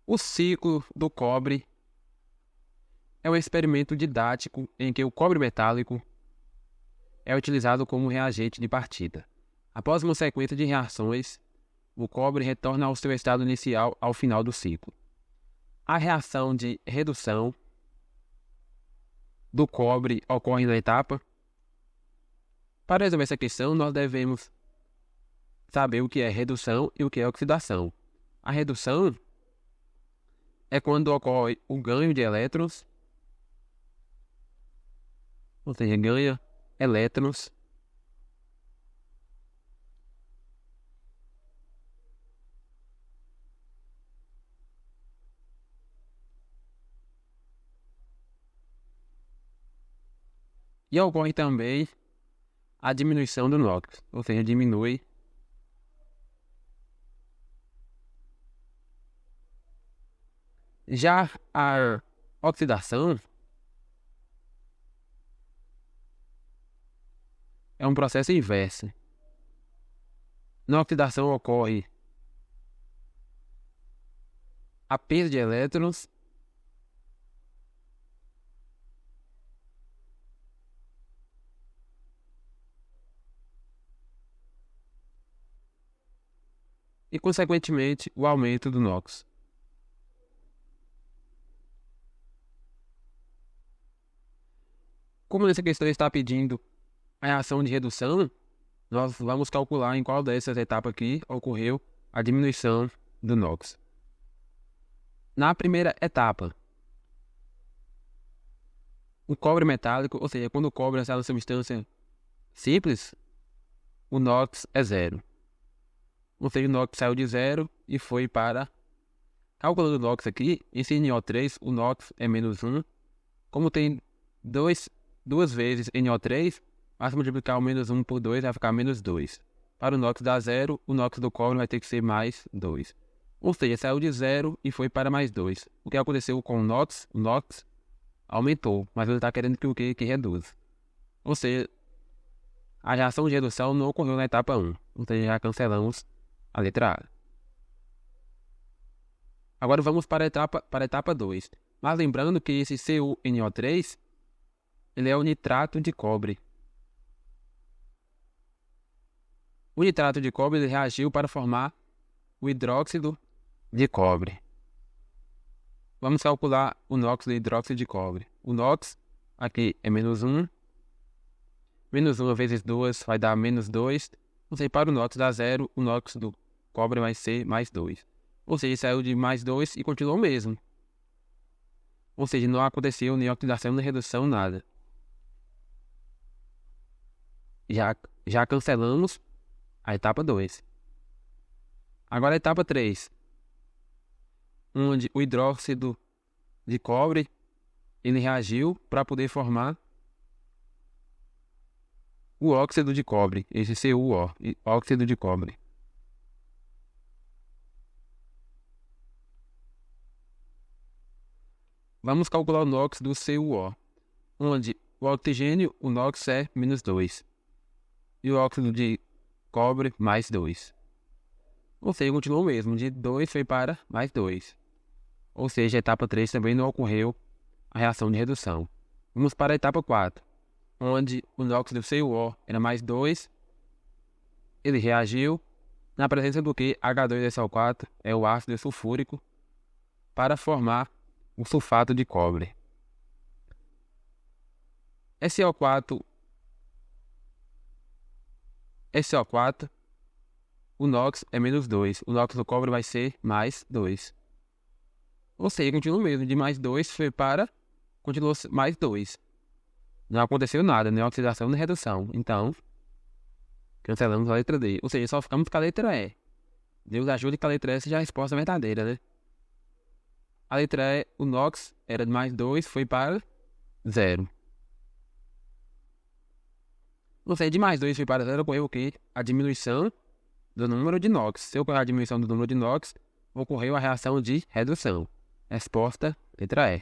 O ciclo do cobre é um experimento didático em que o cobre metálico é utilizado como reagente de partida. Após uma sequência de reações, o cobre retorna ao seu estado inicial ao final do ciclo. A reação de redução do cobre ocorre na etapa. Para resolver essa questão, nós devemos saber o que é redução e o que é oxidação. A redução é quando ocorre o ganho de elétrons, ou seja, ganha elétrons e ocorre também a diminuição do NOx, ou seja, diminui já a oxidação é um processo inverso. Na oxidação ocorre a perda de elétrons e, consequentemente, o aumento do NOx. Como nessa questão está pedindo a reação de redução, nós vamos calcular em qual dessas etapas aqui ocorreu a diminuição do NOx. Na primeira etapa, o cobre metálico, ou seja, quando o cobre está na substância simples, o NOx é zero. Ou seja, o NOx saiu de zero e foi para... Calculando o NOx aqui, esse NO3, o NOx é menos 1. Como tem duas vezes NO3, basta multiplicar o menos 1 por 2, vai ficar menos 2. Para o NOx dar zero, o NOx do cobre vai ter que ser mais 2. Ou seja, saiu de zero e foi para mais 2. O que aconteceu com o NOx? O NOx aumentou, mas ele está querendo que o quê? Que reduza. Ou seja, a reação de redução não ocorreu na etapa 1. Ou seja, já cancelamos a letra A. Agora vamos para a etapa 2. Mas lembrando que esse CuNO3, ele é o nitrato de cobre. O nitrato de cobre ele reagiu para formar o hidróxido de cobre. Vamos calcular o NOx do hidróxido de cobre. O NOx aqui é menos 1. Menos 1 vezes 2 vai dar menos 2. Ou seja, para o NOx dar 0, o NOx do cobre vai ser mais 2. Ou seja, saiu de mais 2 e continuou o mesmo. Ou seja, não aconteceu nem oxidação nem redução, nada. Já cancelamos a etapa 2. Agora a etapa 3. Onde o hidróxido de cobre ele reagiu para poder formar o óxido de cobre, esse CuO, óxido de cobre. Vamos calcular o NOx do CuO, onde o oxigênio, o NOx é menos 2. E o óxido de cobre, mais 2. Ou seja, continuou o mesmo, de 2 foi para mais 2. Ou seja, a etapa 3 também não ocorreu a reação de redução. Vamos para a etapa 4, onde o NOx do CuO era mais 2. Ele reagiu na presença do que H2SO4 é o ácido sulfúrico para formar o sulfato de cobre. SO4, o NOx é menos 2. O NOx do cobre vai ser mais 2. Ou seja, continua o mesmo. De mais 2 foi para... continuou mais 2. Não aconteceu nada, nem oxidação nem redução. Então, cancelamos a letra D. Ou seja, só ficamos com a letra E. Deus ajude que a letra E seja a resposta verdadeira, né? A letra E, o NOx era de mais 2, foi para 0. Ou seja, de mais 2 foi para 0, ocorreu o quê? A diminuição do número de NOx. Se ocorrer a diminuição do número de NOx, ocorreu a reação de redução. Resposta, letra E.